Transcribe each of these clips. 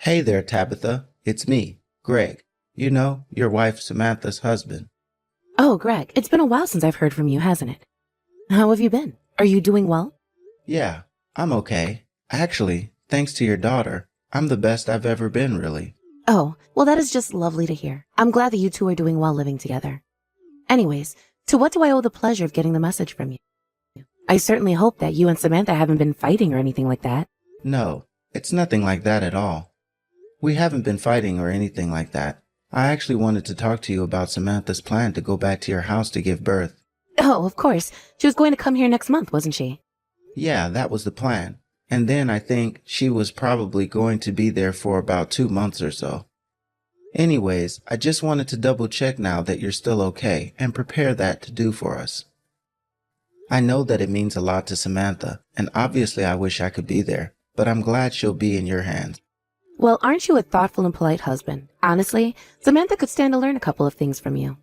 Hey there, Tabitha. It's me, Greg. You know, your wife Samantha's husband. Oh, Greg, it's been a while since I've heard from you, hasn't it? How have you been? Are you doing well? Yeah, I'm okay. Actually, thanks to your daughter, I'm the best I've ever been, really. Oh, well, that is just lovely to hear. I'm glad that you two are doing well living together. Anyways, to what do I owe the pleasure of getting the message from you? I certainly hope that you and Samantha haven't been fighting or anything like that. No, it's nothing like that at all. We haven't been fighting or anything like that. I actually wanted to talk to you about Samantha's plan to go back to your house to give birth. Oh, of course. She was going to come here next month, wasn't she? Yeah, that was the plan. And then I think she was probably going to be there for about 2 months or so. Anyways, I just wanted to double check now that you're still okay and prepare that to do for us. I know that it means a lot to Samantha, and obviously I wish I could be there, but I'm glad she'll be in your hands. Well, aren't you a thoughtful and polite husband? Honestly, Samantha could stand to learn a couple of things from you.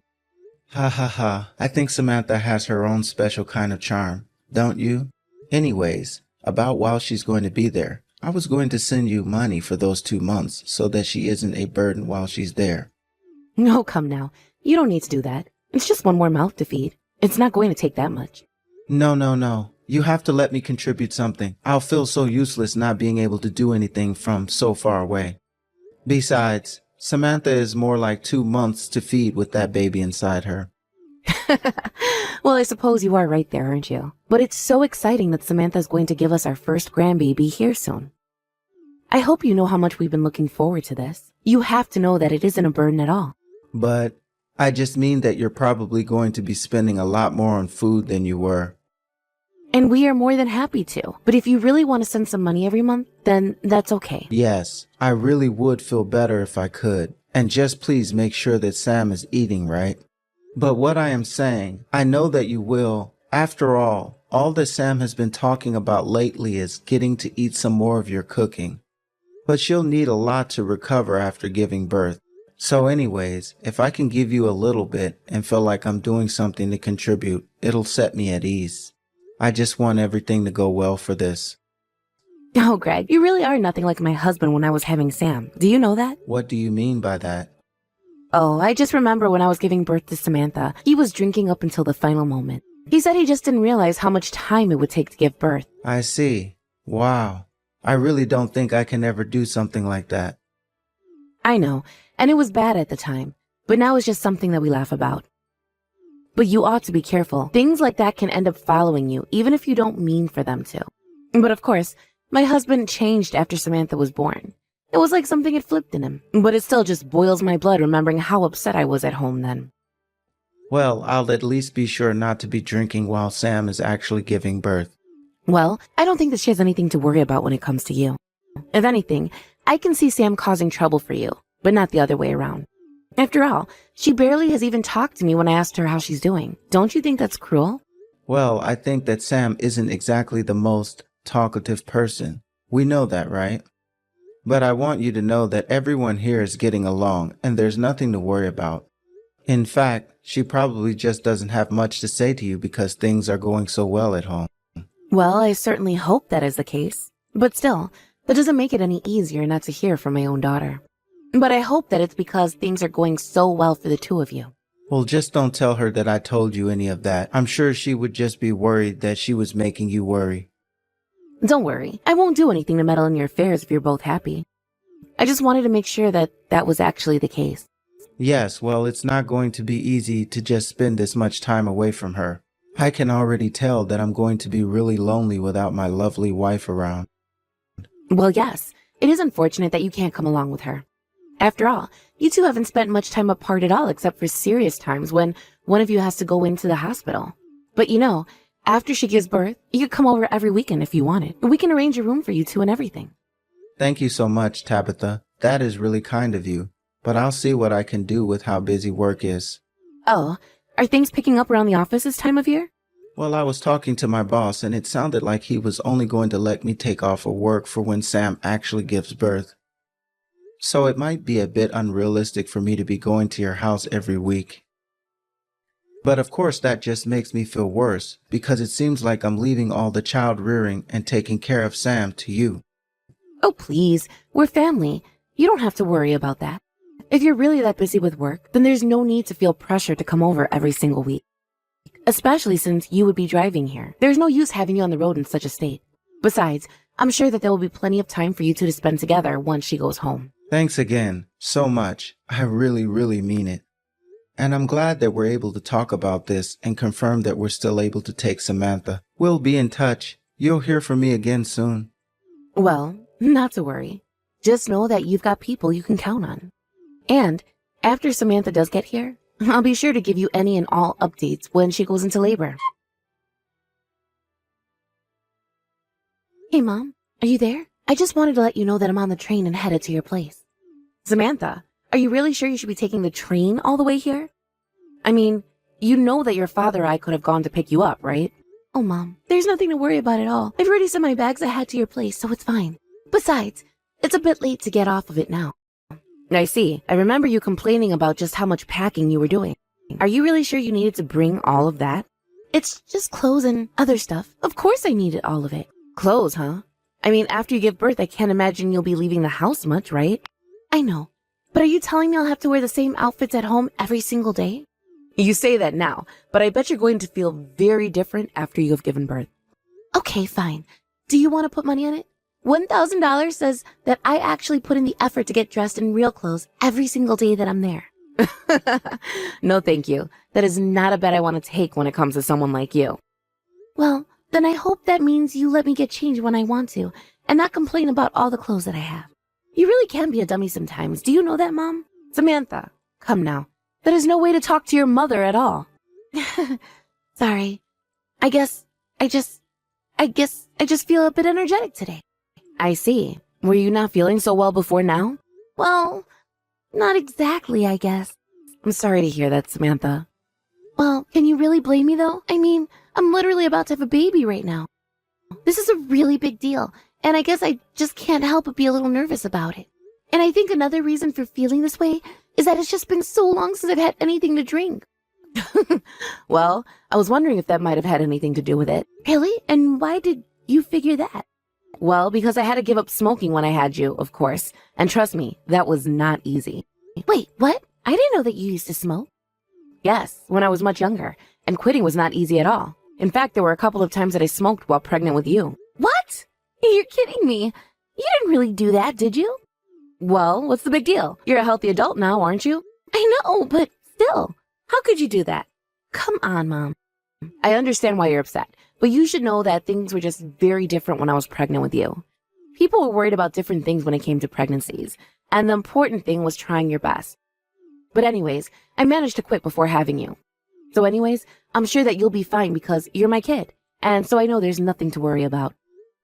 Ha ha ha, I think Samantha has her own special kind of charm, don't you? Anyways, about while she's going to be there, I was going to send you money for those 2 months so that she isn't a burden while she's there. No, come now. You don't need to do that. It's just one more mouth to feed. It's not going to take that much. No. You have to let me contribute something. I'll feel so useless not being able to do anything from so far away. Besides, Samantha is more like 2 months to feed with that baby inside her. Well, I suppose you are right there, aren't you? But it's so exciting that Samantha's going to give us our first grandbaby here soon. I hope you know how much we've been looking forward to this. You have to know that it isn't a burden at all. But I just mean that you're probably going to be spending a lot more on food than you were. And we are more than happy to. But if you really want to send some money every month, then that's okay. Yes, I really would feel better if I could. And just please make sure that Sam is eating right. But what I am saying, I know that you will. After all that Sam has been talking about lately is getting to eat some more of your cooking. But she'll need a lot to recover after giving birth. So anyways, if I can give you a little bit and feel like I'm doing something to contribute, it'll set me at ease. I just want everything to go well for this. Oh, Greg, you really are nothing like my husband when I was having Sam. Do you know that? What do you mean by that? Oh, I just remember when I was giving birth to Samantha, he was drinking up until the final moment. He said he just didn't realize how much time it would take to give birth. I see. Wow. I really don't think I can ever do something like that. I know, and it was bad at the time, but now it's just something that we laugh about. But you ought to be careful. Things like that can end up following you, even if you don't mean for them to. But of course, my husband changed after Samantha was born. It was like something had flipped in him, but it still just boils my blood remembering how upset I was at home then. Well, I'll at least be sure not to be drinking while Sam is actually giving birth. Well, I don't think that she has anything to worry about when it comes to you. If anything, I can see Sam causing trouble for you, but not the other way around. After all, she barely has even talked to me when I asked her how she's doing. Don't you think that's cruel? Well, I think that Sam isn't exactly the most talkative person. We know that, right? But I want you to know that everyone here is getting along and there's nothing to worry about. In fact, she probably just doesn't have much to say to you because things are going so well at home. Well, I certainly hope that is the case. But still, that doesn't make it any easier not to hear from my own daughter. But I hope that it's because things are going so well for the two of you. Well, just don't tell her that I told you any of that. I'm sure she would just be worried that she was making you worry. Don't worry, I won't do anything to meddle in your affairs if you're both happy. I just wanted to make sure that that was actually the case. Yes, well, it's not going to be easy to just spend this much time away from her. I can already tell that I'm going to be really lonely without my lovely wife around. Well, yes, it is unfortunate that you can't come along with her. After all, you two haven't spent much time apart at all except for serious times when one of you has to go into the hospital. But you know, after she gives birth, you could come over every weekend if you wanted. We can arrange a room for you two and everything. Thank you so much, Tabitha. That is really kind of you. But I'll see what I can do with how busy work is. Oh, are things picking up around the office this time of year? Well, I was talking to my boss and it sounded like he was only going to let me take off of work for when Sam actually gives birth. So it might be a bit unrealistic for me to be going to your house every week. But of course that just makes me feel worse because it seems like I'm leaving all the child rearing and taking care of Sam to you. Oh, please, we're family. You don't have to worry about that. If you're really that busy with work, then there's no need to feel pressure to come over every single week. Especially since you would be driving here. There's no use having you on the road in such a state. Besides, I'm sure that there will be plenty of time for you two to spend together once she goes home. Thanks again, so much. I really, really mean it. And I'm glad that we're able to talk about this and confirm that we're still able to take Samantha. We'll be in touch. You'll hear from me again soon. Well, not to worry. Just know that you've got people you can count on. And after Samantha does get here, I'll be sure to give you any and all updates when she goes into labor. Hey, Mom, are you there? I just wanted to let you know that I'm on the train and headed to your place. Samantha, are you really sure you should be taking the train all the way here? I mean, you know that your father or I could have gone to pick you up, right? Oh, Mom, there's nothing to worry about at all. I've already sent my bags ahead to your place, so it's fine. Besides, it's a bit late to get off of it now. I see. I remember you complaining about just how much packing you were doing. Are you really sure you needed to bring all of that? It's just clothes and other stuff. Of course I needed all of it. Clothes, huh? I mean, after you give birth, I can't imagine you'll be leaving the house much, right? I know. But are you telling me I'll have to wear the same outfits at home every single day? You say that now, but I bet you're going to feel very different after you have given birth. Okay, fine. Do you want to put money on it? $1,000 says that I actually put in the effort to get dressed in real clothes every single day that I'm there. No, thank you. That is not a bet I want to take when it comes to someone like you. Well, then I hope that means you let me get changed when I want to and not complain about all the clothes that I have. You really can be a dummy sometimes. Do you know that, Mom? Samantha, come now. That is no way to talk to your mother at all. Sorry. I just feel a bit energetic today. I see. Were you not feeling so well before now? Well, not exactly, I guess. I'm sorry to hear that, Samantha. Well, can you really blame me, though? I mean, I'm literally about to have a baby right now. This is a really big deal, and I guess I just can't help but be a little nervous about it. And I think another reason for feeling this way is that it's just been so long since I've had anything to drink. Well, I was wondering if that might have had anything to do with it. Really? And why did you figure that? Well, because I had to give up smoking when I had you, of course. And trust me, that was not easy. Wait, what? I didn't know that you used to smoke. Yes, when I was much younger. And quitting was not easy at all. In fact, there were a couple of times that I smoked while pregnant with you. What? You're kidding me. You didn't really do that, did you? Well, what's the big deal? You're a healthy adult now, aren't you? I know, but still. How could you do that? Come on, Mom. I understand why you're upset, but you should know that things were just very different when I was pregnant with you. People were worried about different things when it came to pregnancies, and the important thing was trying your best. But anyways, I managed to quit before having you. So anyways, I'm sure that you'll be fine because you're my kid, and so I know there's nothing to worry about.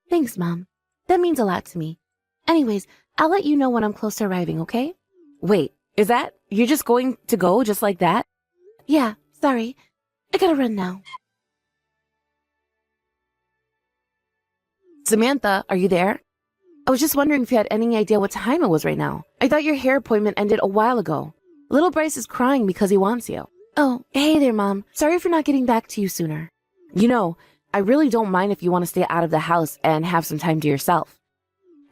Thanks, Mom. That means a lot to me. Anyways, I'll let you know when I'm close to arriving, okay? Wait, is that? You're just going to go just like that? Yeah, sorry. I gotta run now. Samantha, are you there? I was just wondering if you had any idea what time it was right now. I thought your hair appointment ended a while ago. Little Bryce is crying because he wants you. Oh, hey there, Mom. Sorry for not getting back to you sooner. You know, I really don't mind if you want to stay out of the house and have some time to yourself.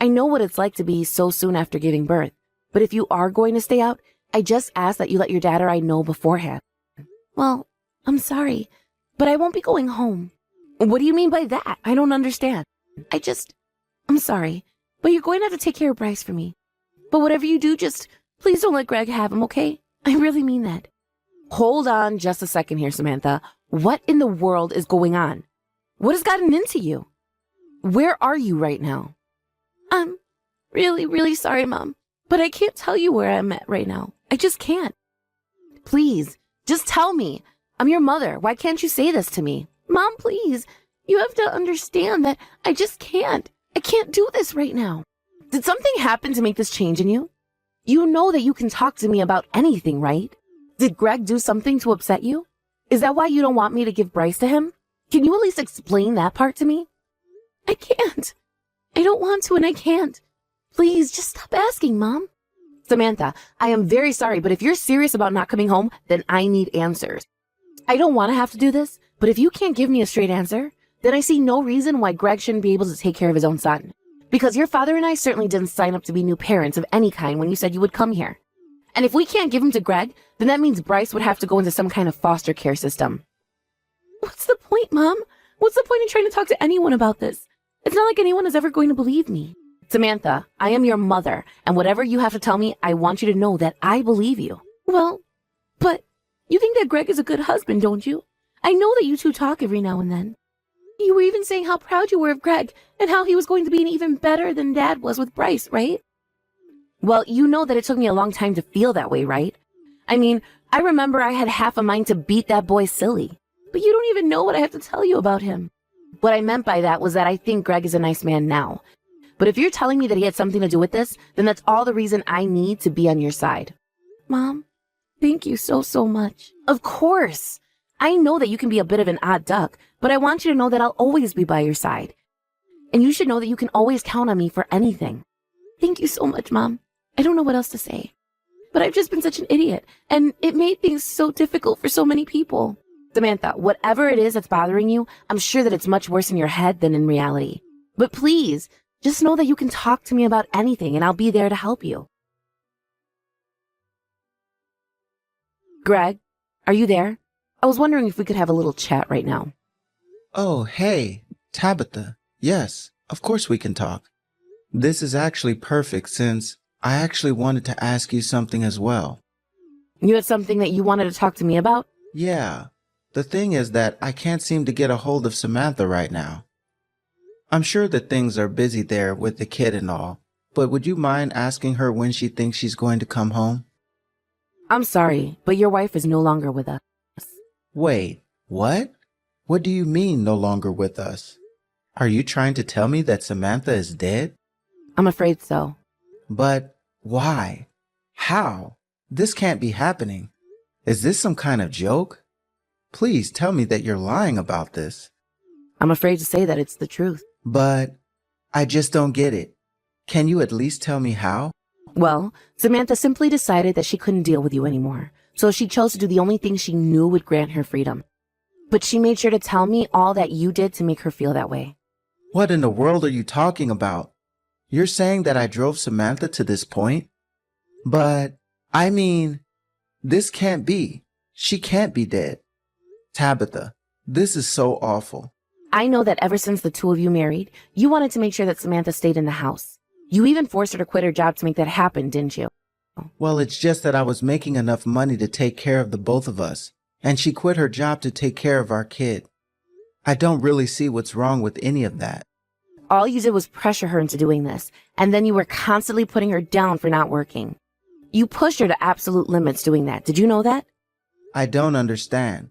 I know what it's like to be so soon after giving birth, but if you are going to stay out, I just ask that you let your dad or I know beforehand. Well, I'm sorry, but I won't be going home. What do you mean by that? I don't understand. I'm sorry, but you're going to have to take care of Bryce for me. But whatever you do, just please don't let Greg have him, okay? I really mean that. Hold on just a second here, Samantha. What in the world is going on? What has gotten into you? Where are you right now? I'm really, really sorry, Mom, but I can't tell you where I'm at right now. I just can't. Please, just tell me. I'm your mother. Why can't you say this to me? Mom, please. You have to understand that I just can't. I can't do this right now. Did something happen to make this change in you? You know that you can talk to me about anything, right? Did Greg do something to upset you? Is that why you don't want me to give Bryce to him? Can you at least explain that part to me? I can't. I don't want to and I can't. Please, just stop asking, Mom. Samantha, I am very sorry, but if you're serious about not coming home, then I need answers. I don't want to have to do this, but if you can't give me a straight answer, then I see no reason why Greg shouldn't be able to take care of his own son. Because your father and I certainly didn't sign up to be new parents of any kind when you said you would come here. And if we can't give him to Greg, then that means Bryce would have to go into some kind of foster care system. What's the point, Mom? What's the point in trying to talk to anyone about this? It's not like anyone is ever going to believe me. Samantha, I am your mother, and whatever you have to tell me, I want you to know that I believe you. Well, but you think that Greg is a good husband, don't you? I know that you two talk every now and then. You were even saying how proud you were of Greg and how he was going to be even better than Dad was with Bryce, right? Well, you know that it took me a long time to feel that way, right? I mean, I remember I had half a mind to beat that boy silly. But you don't even know what I have to tell you about him. What I meant by that was that I think Greg is a nice man now. But if you're telling me that he had something to do with this, then that's all the reason I need to be on your side. Mom, thank you so much. Of course. I know that you can be a bit of an odd duck, but I want you to know that I'll always be by your side. And you should know that you can always count on me for anything. Thank you so much, Mom. I don't know what else to say. But I've just been such an idiot, and it made things so difficult for so many people. Samantha, whatever it is that's bothering you, I'm sure that it's much worse in your head than in reality. But please, just know that you can talk to me about anything, and I'll be there to help you. Greg, are you there? I was wondering if we could have a little chat right now. Oh, hey, Tabitha. Yes, of course we can talk. This is actually perfect since I actually wanted to ask you something as well. You had something that you wanted to talk to me about? Yeah. The thing is that I can't seem to get a hold of Samantha right now. I'm sure that things are busy there with the kid and all, but would you mind asking her when she thinks she's going to come home? I'm sorry, but your wife is no longer with us. Wait, what? What do you mean no longer with us? Are you trying to tell me that Samantha is dead? I'm afraid so. But why? How? This can't be happening. Is this some kind of joke? Please tell me that you're lying about this. I'm afraid to say that it's the truth. But I just don't get it. Can you at least tell me how? Well, Samantha simply decided that she couldn't deal with you anymore, so she chose to do the only thing she knew would grant her freedom. But she made sure to tell me all that you did to make her feel that way. What in the world are you talking about? You're saying that I drove Samantha to this point? But, I mean, this can't be. She can't be dead. Tabitha, this is so awful. I know that ever since the two of you married, you wanted to make sure that Samantha stayed in the house. You even forced her to quit her job to make that happen, didn't you? Well, it's just that I was making enough money to take care of the both of us, and she quit her job to take care of our kid. I don't really see what's wrong with any of that. All you did was pressure her into doing this, and then you were constantly putting her down for not working. You pushed her to absolute limits doing that. Did you know that? I don't understand.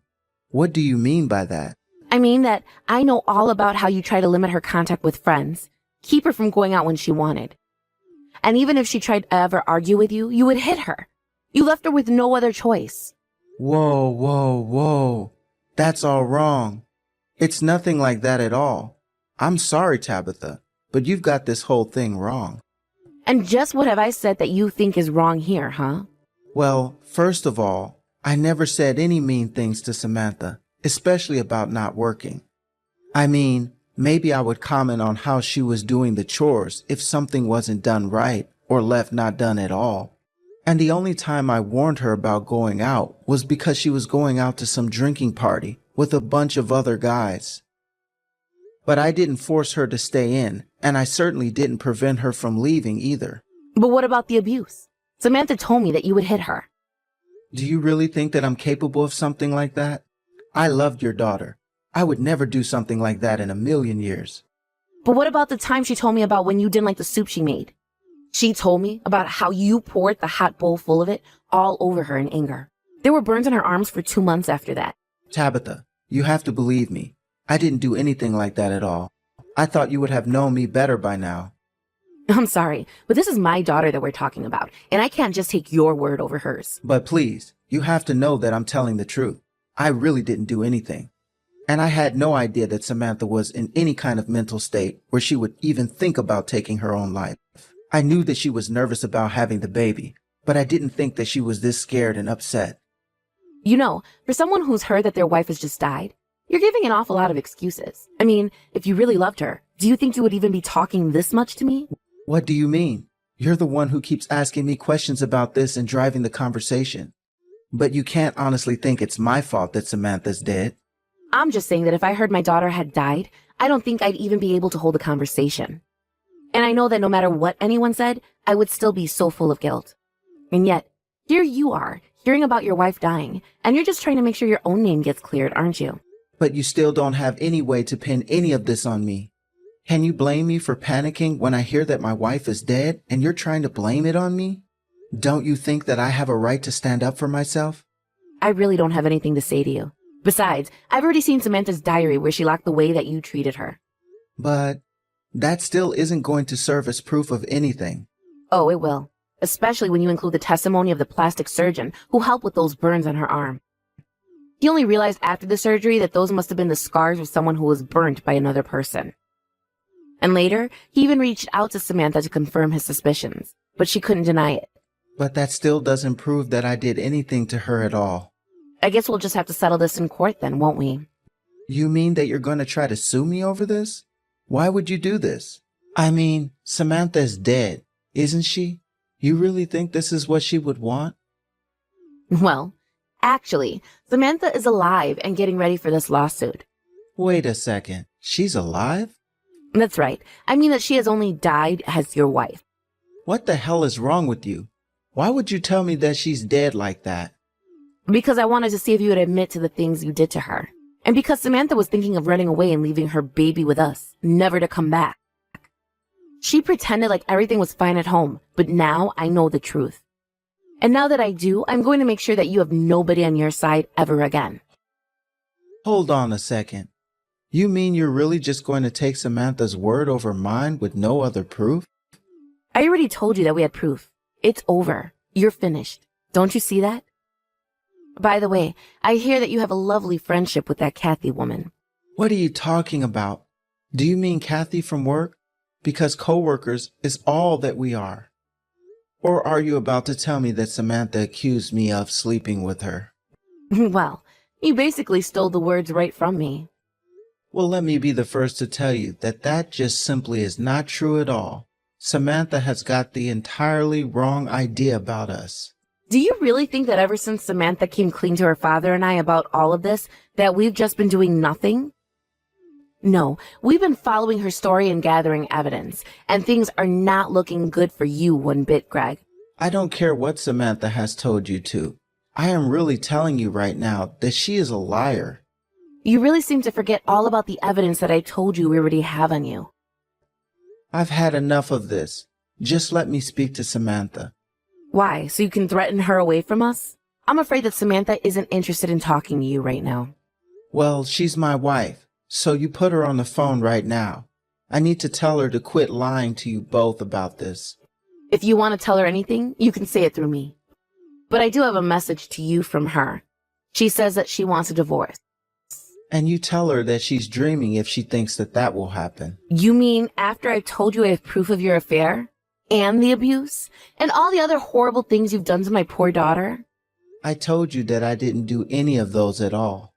What do you mean by that? I mean that I know all about how you try to limit her contact with friends, keep her from going out when she wanted. And even if she tried to ever argue with you, you would hit her. You left her with no other choice. Whoa. That's all wrong. It's nothing like that at all. I'm sorry, Tabitha, but you've got this whole thing wrong. And just what have I said that you think is wrong here, huh? Well, first of all, I never said any mean things to Samantha, especially about not working. I mean, maybe I would comment on how she was doing the chores if something wasn't done right or left not done at all. And the only time I warned her about going out was because she was going out to some drinking party with a bunch of other guys. But I didn't force her to stay in, and I certainly didn't prevent her from leaving either. But what about the abuse? Samantha told me that you would hit her. Do you really think that I'm capable of something like that? I loved your daughter. I would never do something like that in a million years. But what about the time she told me about when you didn't like the soup she made? She told me about how you poured the hot bowl full of it all over her in anger. There were burns on her arms for 2 months after that. Tabitha, you have to believe me. I didn't do anything like that at all. I thought you would have known me better by now. I'm sorry, but this is my daughter that we're talking about, and I can't just take your word over hers. But please, you have to know that I'm telling the truth. I really didn't do anything. And I had no idea that Samantha was in any kind of mental state where she would even think about taking her own life. I knew that she was nervous about having the baby, but I didn't think that she was this scared and upset. You know, for someone who's heard that their wife has just died, You're giving an awful lot of excuses. I mean, if you really loved her, do you think you would even be talking this much to me? What do you mean? You're the one who keeps asking me questions about this and driving the conversation. But you can't honestly think it's my fault that Samantha's dead. I'm just saying that if I heard my daughter had died, I don't think I'd even be able to hold a conversation. And I know that no matter what anyone said, I would still be so full of guilt. And yet, here you are, hearing about your wife dying, and you're just trying to make sure your own name gets cleared, aren't you? But you still don't have any way to pin any of this on me. Can you blame me for panicking when I hear that my wife is dead and you're trying to blame it on me? Don't you think that I have a right to stand up for myself? I really don't have anything to say to you. Besides, I've already seen Samantha's diary where she locked the way that you treated her. But that still isn't going to serve as proof of anything. Oh, it will. Especially when you include the testimony of the plastic surgeon who helped with those burns on her arm. He only realized after the surgery that those must have been the scars of someone who was burnt by another person. And later, he even reached out to Samantha to confirm his suspicions, but she couldn't deny it. But that still doesn't prove that I did anything to her at all. I guess we'll just have to settle this in court then, won't we? You mean that you're going to try to sue me over this? Why would you do this? I mean, Samantha's dead, isn't she? You really think this is what she would want? Well, actually, Samantha is alive and getting ready for this lawsuit. Wait a second. She's alive? That's right. I mean that she has only died as your wife. What the hell is wrong with you? Why would you tell me that she's dead like that? Because I wanted to see if you would admit to the things you did to her. And because Samantha was thinking of running away and leaving her baby with us, never to come back. She pretended like everything was fine at home, but now I know the truth. And now that I do, I'm going to make sure that you have nobody on your side ever again. Hold on a second. You mean you're really just going to take Samantha's word over mine with no other proof? I already told you that we had proof. It's over. You're finished. Don't you see that? By the way, I hear that you have a lovely friendship with that Kathy woman. What are you talking about? Do you mean Kathy from work? Because co-workers is all that we are. Or are you about to tell me that Samantha accused me of sleeping with her? Well, you basically stole the words right from me. Well, let me be the first to tell you that that just simply is not true at all. Samantha has got the entirely wrong idea about us. Do you really think that ever since Samantha came clean to her father and I about all of this, that we've just been doing nothing? No, we've been following her story and gathering evidence, and things are not looking good for you one bit, Greg. I don't care what Samantha has told you to. I am really telling you right now that she is a liar. You really seem to forget all about the evidence that I told you we already have on you. I've had enough of this. Just let me speak to Samantha. Why, so you can threaten her away from us? I'm afraid that Samantha isn't interested in talking to you right now. Well, she's my wife, so you put her on the phone right now. I need to tell her to quit lying to you both about this. If you want to tell her anything, you can say it through me. But I do have a message to you from her. She says that she wants a divorce. And you tell her that she's dreaming if she thinks that that will happen. You mean after I told you I have proof of your affair? And the abuse? And all the other horrible things you've done to my poor daughter? I told you that I didn't do any of those at all.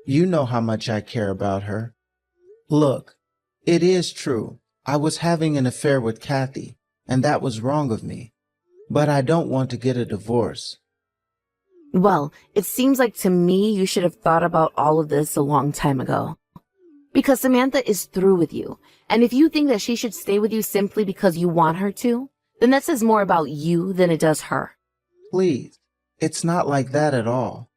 You know how much I care about her. Look, it is true. I was having an affair with Kathy, and that was wrong of me. But I don't want to get a divorce. Well, it seems like to me you should have thought about all of this a long time ago. Because Samantha is through with you, and if you think that she should stay with you simply because you want her to, then that says more about you than it does her. Please, it's not like that at all.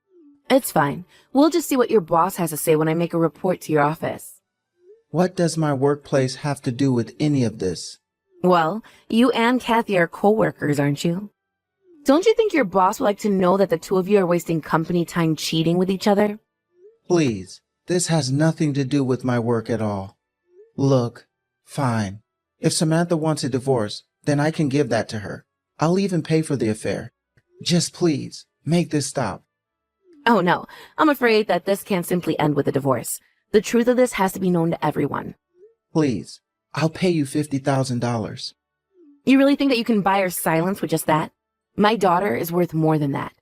It's fine. We'll just see what your boss has to say when I make a report to your office. What does my workplace have to do with any of this? Well, you and Kathy are co-workers, aren't you? Don't you think your boss would like to know that the two of you are wasting company time cheating with each other? Please, this has nothing to do with my work at all. Look, fine. If Samantha wants a divorce, then I can give that to her. I'll even pay for the affair. Just please, make this stop. Oh no, I'm afraid that this can't simply end with a divorce. The truth of this has to be known to everyone. Please, I'll pay you $50,000. You really think that you can buy her silence with just that? My daughter is worth more than that.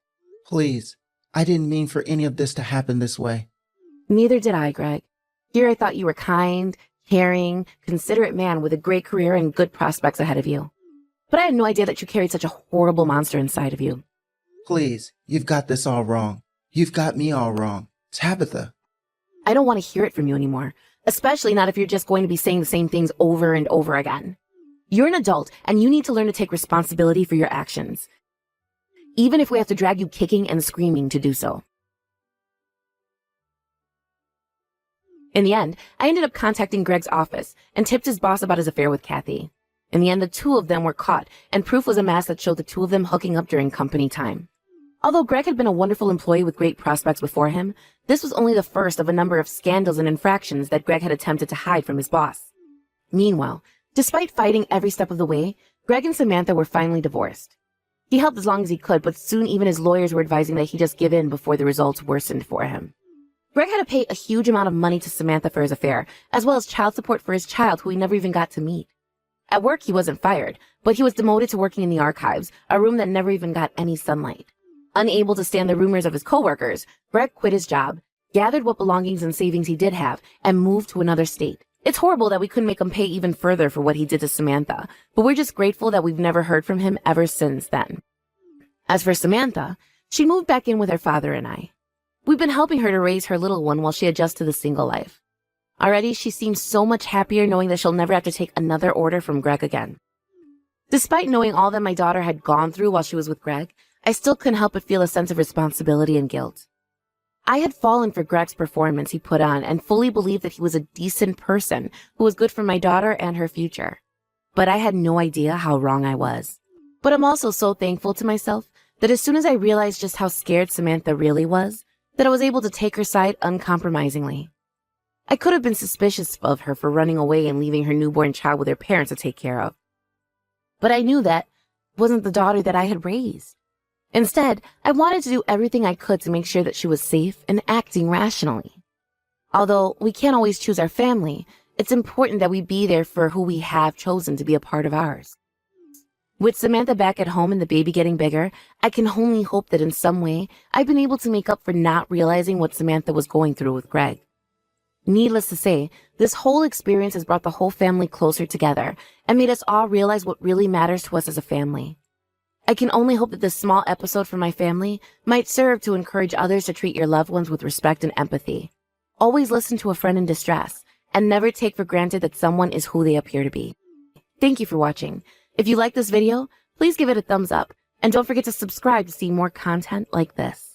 Please, I didn't mean for any of this to happen this way. Neither did I, Greg. Here I thought you were kind, caring, considerate man with a great career and good prospects ahead of you. But I had no idea that you carried such a horrible monster inside of you. Please, you've got this all wrong. You've got me all wrong. Tabitha. I don't want to hear it from you anymore, especially not if you're just going to be saying the same things over and over again. You're an adult, and you need to learn to take responsibility for your actions, even if we have to drag you kicking and screaming to do so. In the end, I ended up contacting Greg's office and tipped his boss about his affair with Kathy. In the end, the two of them were caught, and proof was amassed that showed the two of them hooking up during company time. Although Greg had been a wonderful employee with great prospects before him, this was only the first of a number of scandals and infractions that Greg had attempted to hide from his boss. Meanwhile, despite fighting every step of the way, Greg and Samantha were finally divorced. He helped as long as he could, but soon even his lawyers were advising that he just give in before the results worsened for him. Greg had to pay a huge amount of money to Samantha for his affair, as well as child support for his child who he never even got to meet. At work, he wasn't fired, but he was demoted to working in the archives, a room that never even got any sunlight. Unable to stand the rumors of his coworkers, Greg quit his job, gathered what belongings and savings he did have, and moved to another state. It's horrible that we couldn't make him pay even further for what he did to Samantha, but we're just grateful that we've never heard from him ever since then. As for Samantha, she moved back in with her father and I. We've been helping her to raise her little one while she adjusts to the single life. Already, she seems so much happier knowing that she'll never have to take another order from Greg again. Despite knowing all that my daughter had gone through while she was with Greg, I still couldn't help but feel a sense of responsibility and guilt. I had fallen for Greg's performance he put on and fully believed that he was a decent person who was good for my daughter and her future. But I had no idea how wrong I was. But I'm also so thankful to myself that as soon as I realized just how scared Samantha really was, that I was able to take her side uncompromisingly. I could have been suspicious of her for running away and leaving her newborn child with her parents to take care of. But I knew that wasn't the daughter that I had raised. Instead, I wanted to do everything I could to make sure that she was safe and acting rationally. Although we can't always choose our family, it's important that we be there for who we have chosen to be a part of ours. With Samantha back at home and the baby getting bigger, I can only hope that in some way I've been able to make up for not realizing what Samantha was going through with Greg. Needless to say, this whole experience has brought the whole family closer together and made us all realize what really matters to us as a family. I can only hope that this small episode from my family might serve to encourage others to treat your loved ones with respect and empathy. Always listen to a friend in distress, and never take for granted that someone is who they appear to be. Thank you for watching. If you like this video, please give it a thumbs up, and don't forget to subscribe to see more content like this.